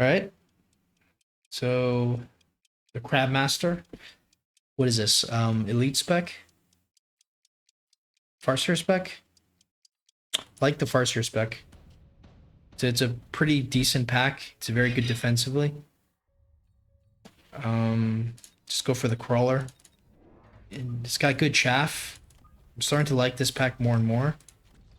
All right. So the Crab Master. What is this? Elite spec? Farseer spec? I like the Farseer spec. It's a pretty decent pack. It's very good defensively. Just go for the crawler. And it's got good chaff. I'm starting to like this pack more and more.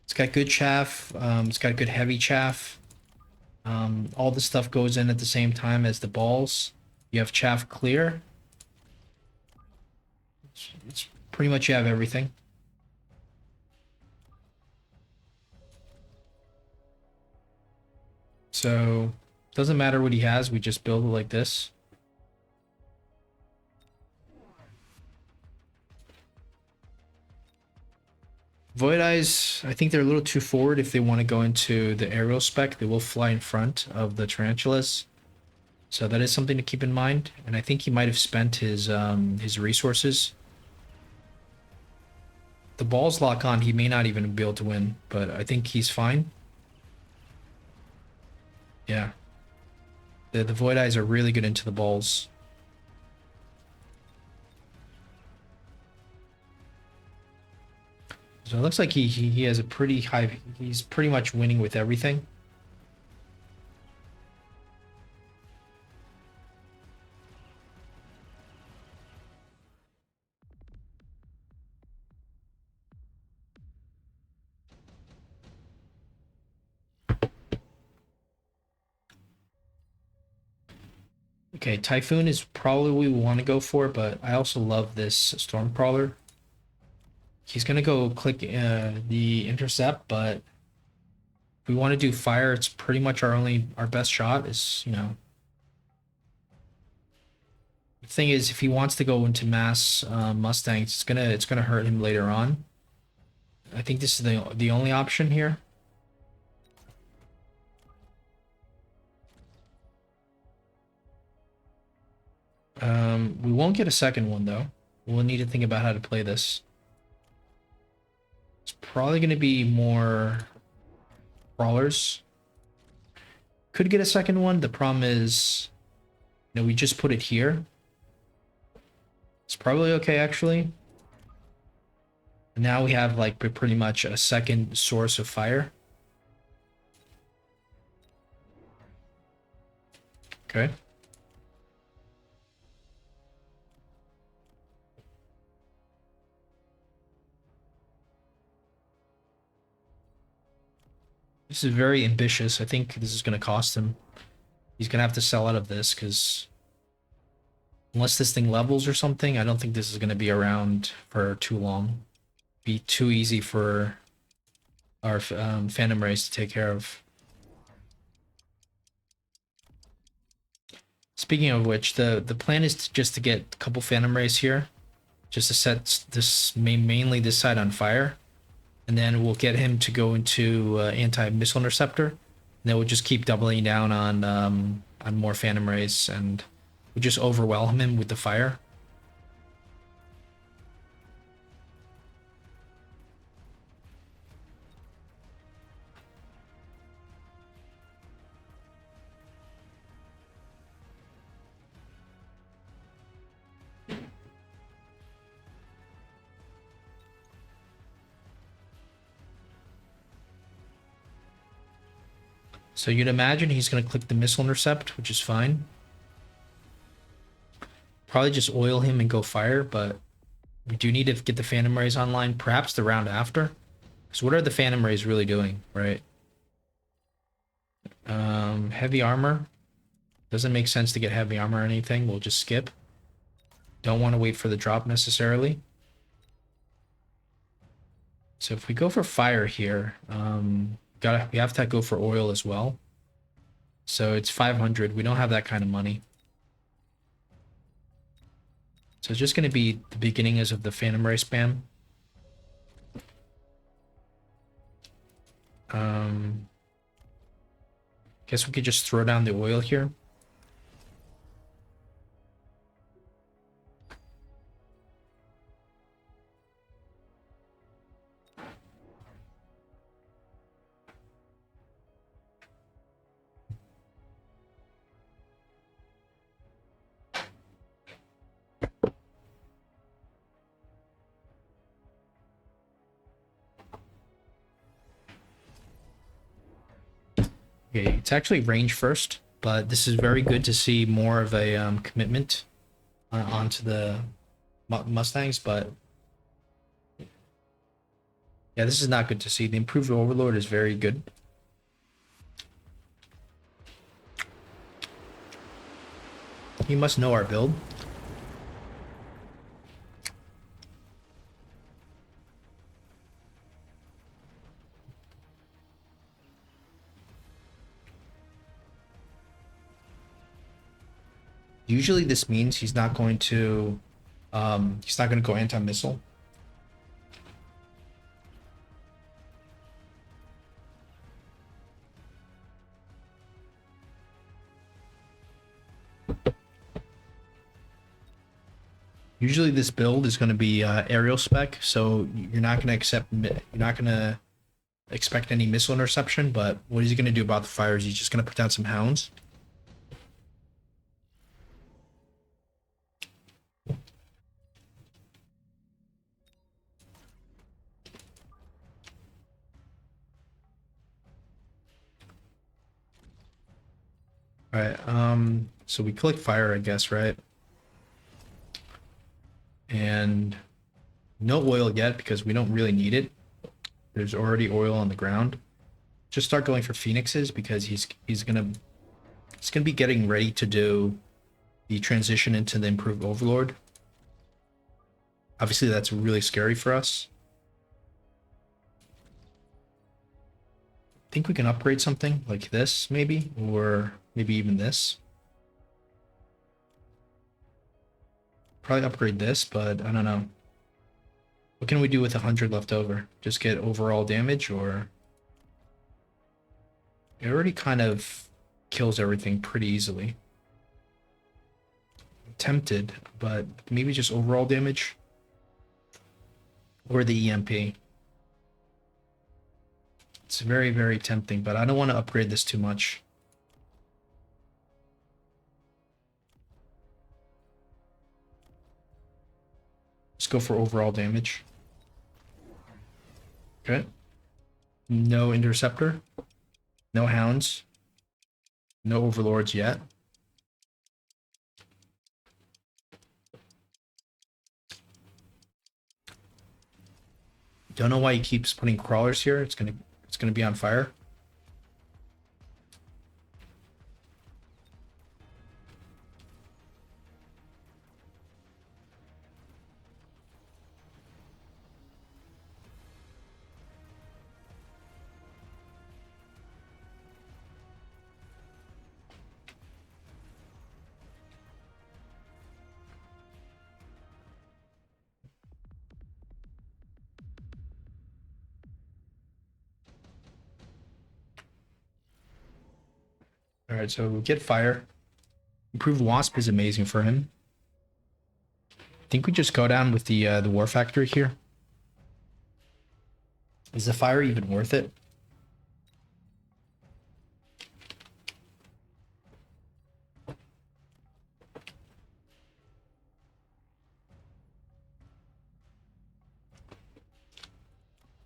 It's got good chaff. It's got good heavy chaff. All the stuff goes in at the same time as the balls. You have chaff clear. It's pretty much you have everything. So doesn't matter what he has. We just build it like this. Void Eyes, I think they're a little too forward if they want to go into the aerial spec. They will fly in front of the Tarantulas. So that is something to keep in mind. And I think he might have spent his resources. The balls lock on, he may not even be able to win, but I think he's fine. Yeah. The Void Eyes are really good into the balls. So it looks like he has a pretty high... He's pretty much winning with everything. Okay, Typhoon is probably what we want to go for, but I also love this Stormcrawler. He's gonna go click the intercept, but if we want to do fire, it's pretty much our best shot. Is the thing is, if he wants to go into mass Mustangs, it's gonna hurt him later on. I think this is the only option here. We won't get a second one though. We'll need to think about how to play this. It's probably gonna be more crawlers. Could get a second one. The problem is, we just put it here. It's probably okay actually. Now we have like pretty much a second source of fire. Okay. This is very ambitious. I think this is going to cost him. He's going to have to sell out of this because unless this thing levels or something, I don't think this is going to be around for too long. Be too easy for our Phantom Race to take care of. Speaking of which, the plan is just to get a couple Phantom Rays here, just to set this mainly this side on fire, and then we'll get him to go into anti-missile interceptor, and then we'll just keep doubling down on more Phantom Rays, and we just overwhelm him with the fire. So you'd imagine he's going to click the missile intercept, which is fine. Probably just oil him and go fire, but we do need to get the Phantom Rays online, perhaps the round after. Because what are the Phantom Rays really doing, right? Heavy armor. Doesn't make sense to get heavy armor or anything. We'll just skip. Don't want to wait for the drop necessarily. So if we go for fire here, we have to go for oil as well. So it's 500. We don't have that kind of money. So it's just going to be the beginnings of the Phantom Ray spam. Guess we could just throw down the oil here. Okay, it's actually range first, but this is very good to see more of a commitment onto the Mustangs. But yeah, this is not good to see. The improved Overlord is very good. He must know our build. Usually this means he's not going to go anti-missile. Usually this build is going to be aerial spec, so you're not going to expect any missile interception, but what is he going to do about the fires? He's just going to put down some hounds. All right, so we click fire, I guess, right? And no oil yet because we don't really need it. There's already oil on the ground. Just start going for phoenixes because he's gonna be getting ready to do the transition into the improved Overlord. Obviously, that's really scary for us. I think we can upgrade something like this, maybe, or maybe even this. Probably upgrade this, but I don't know. What can we do with 100 left over? Just get overall damage, or it already kind of kills everything pretty easily. I'm tempted, but maybe just overall damage or the EMP. It's very, very tempting, but I don't want to upgrade this too much. Let's go for overall damage. Okay. No interceptor. No hounds. No overlords yet. Don't know why he keeps putting crawlers here. It's gonna be on fire. All right, so get fire. Improved wasp is amazing for him. I think we just go down with the war factory here. Is the fire even worth it?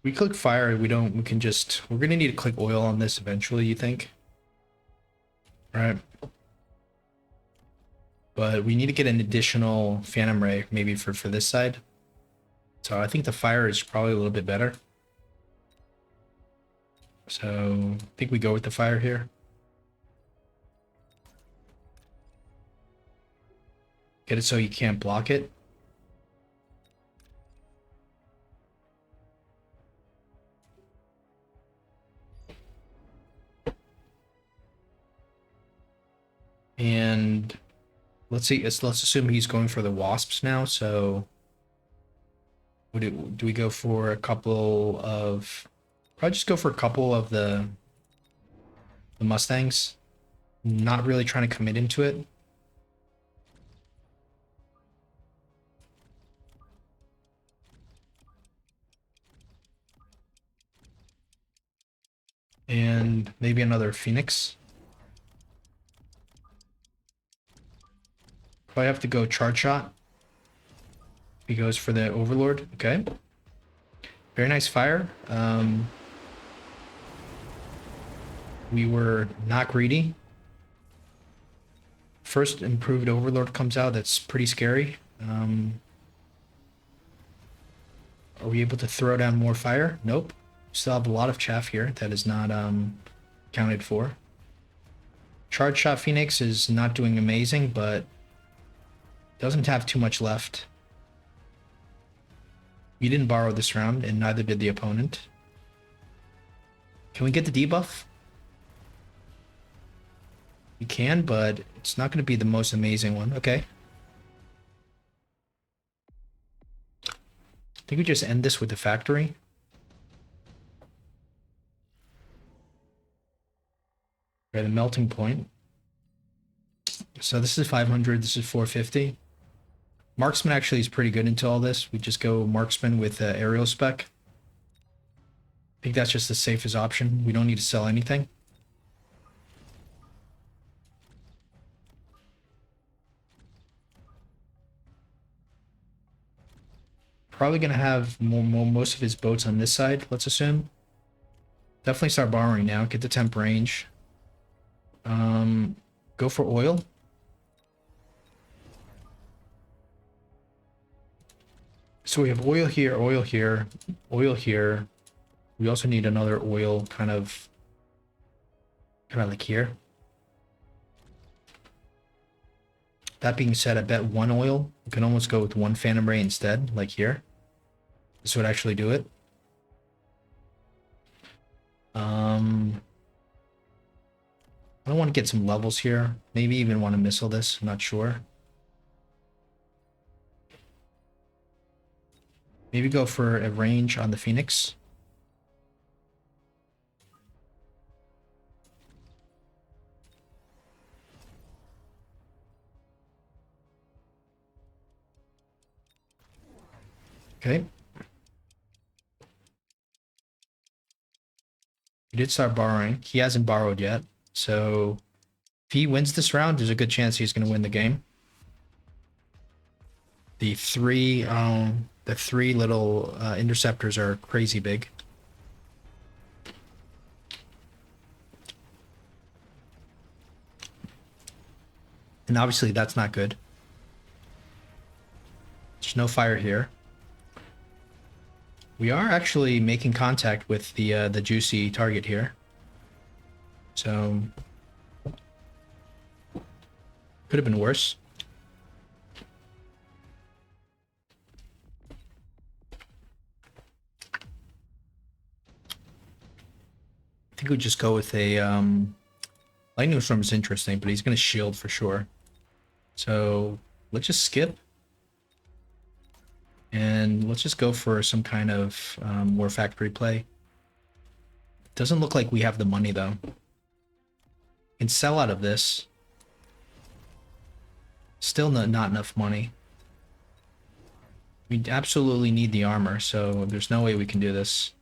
We click fire, we can just, we're gonna need to click oil on this eventually, you think? All right. But we need to get an additional phantom ray maybe for this side. So I think the fire is probably a little bit better. So I think we go with the fire here. Get it so you can't block it. And let's see, let's assume he's going for the wasps now. So do we go for a couple of, probably just go for a couple of the Mustangs. Not really trying to commit into it. And maybe another Phoenix. Probably have to go charge shot. He goes for the Overlord. Okay. Very nice fire. We were not greedy. First improved Overlord comes out. That's pretty scary. Are we able to throw down more fire? Nope. Still have a lot of chaff here that is not accounted for. Charge Shot Phoenix is not doing amazing, but doesn't have too much left. We didn't borrow this round, and neither did the opponent. Can we get the debuff? We can, but it's not going to be the most amazing one. Okay. I think we just end this with the factory. Okay, the melting point. So this is 500, this is 450. Marksman actually is pretty good into all this. We just go Marksman with aerial spec. I think that's just the safest option. We don't need to sell anything. Probably going to have most of his boats on this side, let's assume. Definitely start borrowing now. Get the temp range. Go for oil. So we have oil here, oil here, oil here. We also need another oil kind of like here. That being said, I bet one oil. We can almost go with one Phantom Ray instead, like here. This would actually do it. I want to get some levels here. Maybe even want to missile this. I'm not sure. Maybe go for a range on the Phoenix. Okay. He did start borrowing. He hasn't borrowed yet. So if he wins this round, there's a good chance he's going to win the game. The three little interceptors are crazy big. And obviously that's not good. There's no fire here. We are actually making contact with the juicy target here. So could have been worse. I think we just go with a Lightning Storm is interesting, but he's going to shield for sure. So let's just skip. And let's just go for some kind of more factory play. Doesn't look like we have the money, though. Can sell out of this. Still not enough money. We absolutely need the armor, so there's no way we can do this.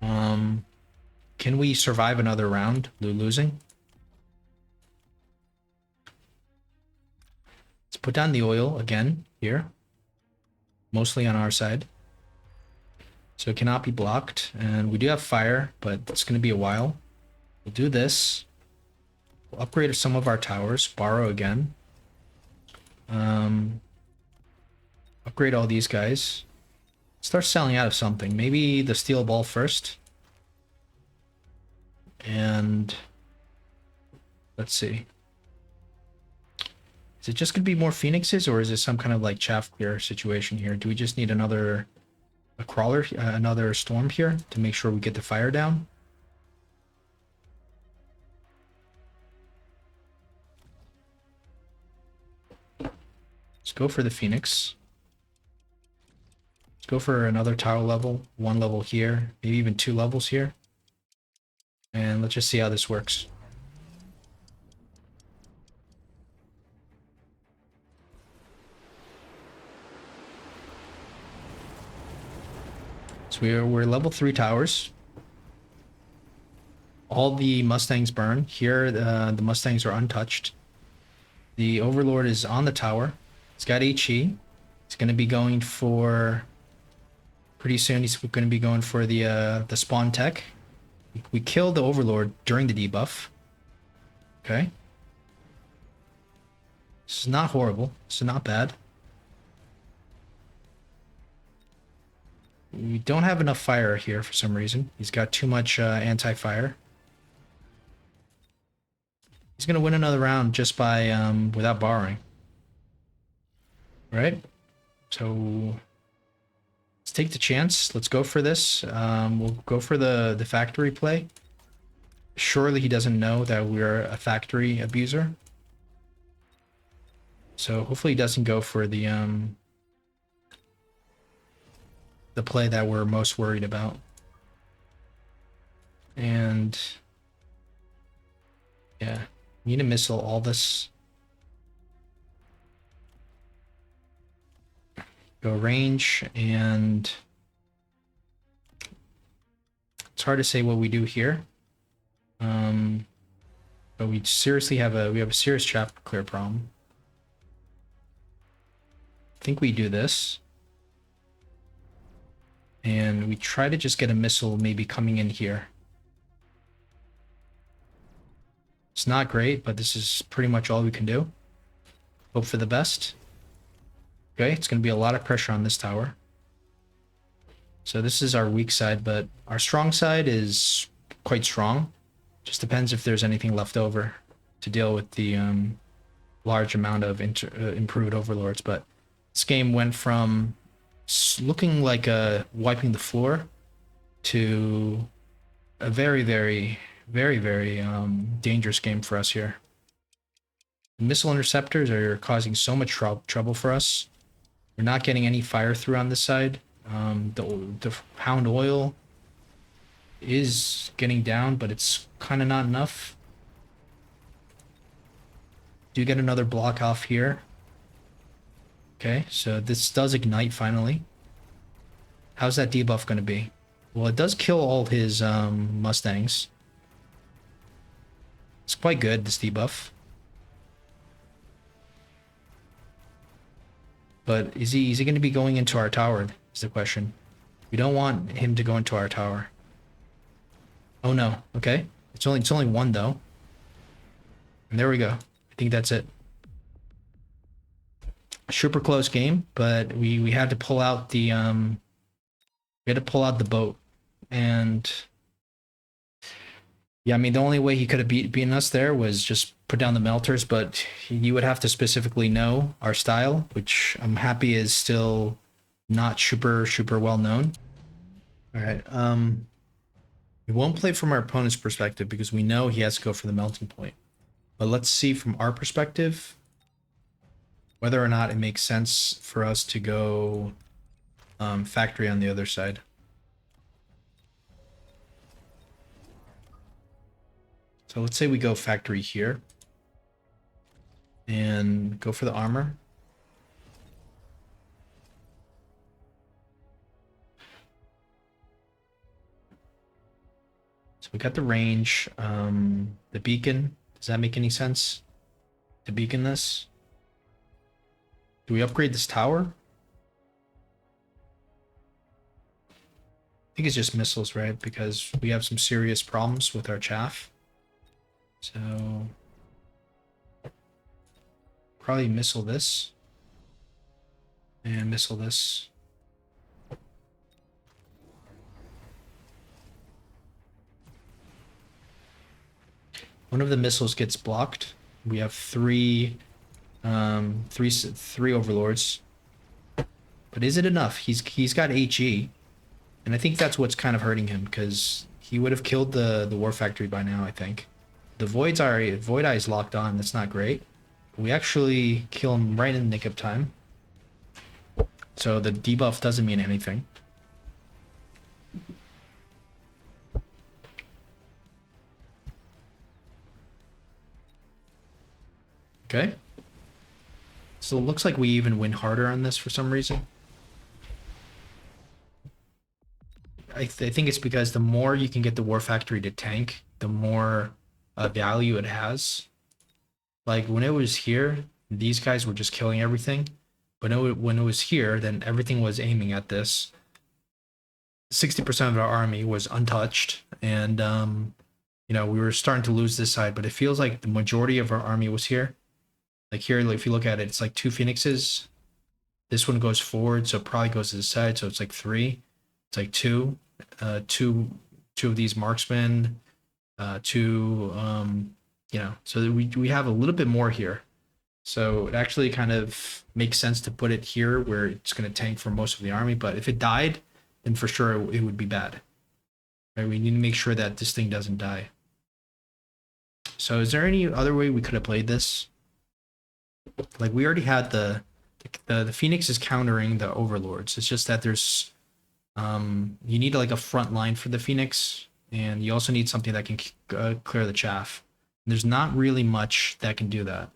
Can we survive another round losing? Let's put down the oil again here. Mostly on our side. So it cannot be blocked. And we do have fire, but it's going to be a while. We'll do this. We'll upgrade some of our towers. Borrow again. Upgrade all these guys. Start selling out of something. Maybe the steel ball first. And let's see. Is it just going to be more phoenixes, or is it some kind of like chaff clear situation here? Do we just need another crawler, another storm here to make sure we get the fire down? Let's go for the phoenix. Let's go for another tower level, one level here, maybe even 2 levels here. And let's just see how this works. So we're level 3 towers. All the Mustangs burn. Here, the Mustangs are untouched. The Overlord is on the tower. He's got HE. He's going to be going for... Pretty soon, he's going to be going for the spawn tech. We killed the Overlord during the debuff. Okay. This is not horrible. This is not bad. We don't have enough fire here for some reason. He's got too much anti-fire. He's gonna win another round just by without borrowing. Right? So let's take the chance. Let's go for this. We'll go for the factory play. Surely he doesn't know that we're a factory abuser. So hopefully he doesn't go for the play that we're most worried about. And yeah, need to missile all this. Go range, and it's hard to say what we do here. But we seriously have a serious trap clear problem. I think we do this. And we try to just get a missile maybe coming in here. It's not great, but this is pretty much all we can do. Hope for the best. Okay, it's going to be a lot of pressure on this tower. So this is our weak side, but our strong side is quite strong. Just depends if there's anything left over to deal with the large amount of improved overlords. But this game went from looking like wiping the floor to a very, very, very, very dangerous game for us here. Missile interceptors are causing so much trouble for us. We're not getting any fire through on this side. The Hound Oil is getting down, but it's kind of not enough. Do get another block off here. Okay, so this does ignite finally. How's that debuff going to be? Well, it does kill all his Mustangs. It's quite good, this debuff. But is he going to be going into our tower, is the question. We don't want him to go into our tower. Oh no, okay. It's only one though. And there we go. I think that's it. Super close game, but we had to pull out the boat. And yeah, I mean the only way he could have beaten us there was just put down the melters, but you would have to specifically know our style, which I'm happy is still not super well known. All right, we won't play from our opponent's perspective because we know he has to go for the melting point. But let's see from our perspective whether or not it makes sense for us to go factory on the other side. So let's say we go factory here and go for the armor. So we got the range, the beacon. Does that make any sense to beacon this? Do we upgrade this tower? I think it's just missiles, right? Because we have some serious problems with our chaff. So probably missile this and missile this. One of the missiles gets blocked. We have three overlords. But is it enough? He's got HE, and I think that's what's kind of hurting him because he would have killed the war factory by now. I think the Void Eye is locked on. That's not great. We actually kill him right in the nick of time. So the debuff doesn't mean anything. Okay. So it looks like we even win harder on this for some reason. I think it's because the more you can get the War Factory to tank, the more value it has. Like when it was here, these guys were just killing everything. But when it was here, then everything was aiming at this. 60% of our army was untouched, and you know, we were starting to lose this side, but it feels like the majority of our army was here. Like here, if you look at it, it's like 2 phoenixes. This one goes forward, so it probably goes to the side, so it's like 3. It's like 2, two of these marksmen, two, you know, so we have a little bit more here. So it actually kind of makes sense to put it here where it's going to tank for most of the army. But if it died, then for sure it would be bad. Right? We need to make sure that this thing doesn't die. So is there any other way we could have played this? Like we already had the Phoenix is countering the Overlords. It's just that there's you need like a front line for the Phoenix, and you also need something that can clear the chaff. And there's not really much that can do that.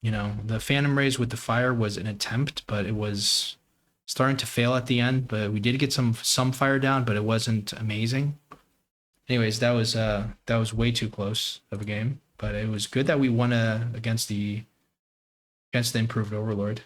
You know, the Phantom Rays with the fire was an attempt, but it was starting to fail at the end. But we did get some fire down, but it wasn't amazing. Anyways, that was way too close of a game, but it was good that we won against the improved Overlord.